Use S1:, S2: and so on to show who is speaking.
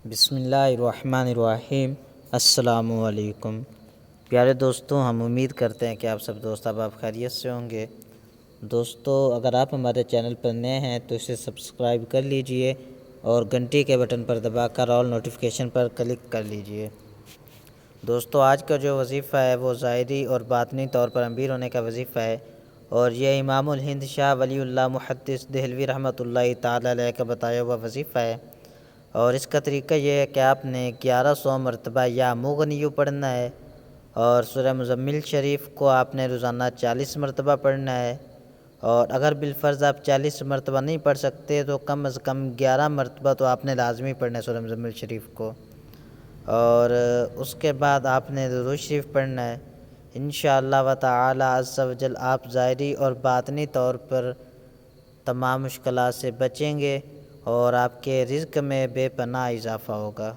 S1: بسم اللہ الرحمن الرحیم۔ السلام علیکم پیارے دوستوں، ہم امید کرتے ہیں کہ آپ سب دوست احباب خیریت سے ہوں گے۔ دوستو، اگر آپ ہمارے چینل پر نئے ہیں تو اسے سبسکرائب کر لیجئے اور گھنٹی کے بٹن پر دبا کر آل نوٹیفیکیشن پر کلک کر لیجئے۔ دوستو، آج کا جو وظیفہ ہے وہ ظاہری اور باطنی طور پر امیر ہونے کا وظیفہ ہے، اور یہ امام الہند شاہ ولی اللہ محدث دہلوی رحمۃ اللہ تعالی علیہ کا بتایا ہوا وظیفہ ہے، اور اس کا طریقہ یہ ہے کہ آپ نے 1100 مرتبہ یا مغنیو پڑھنا ہے، اور سورہ مزمل شریف کو آپ نے روزانہ 40 مرتبہ پڑھنا ہے، اور اگر بالفرض آپ 40 مرتبہ نہیں پڑھ سکتے تو کم از کم 11 مرتبہ تو آپ نے لازمی پڑھنا ہے سورہ مزمل شریف کو، اور اس کے بعد آپ نے درود شریف پڑھنا ہے۔ انشاءاللہ و تعالی عز و جل آپ ظاہری اور باطنی طور پر تمام مشکلات سے بچیں گے، اور آپ کے رزق میں بے پناہ اضافہ ہوگا۔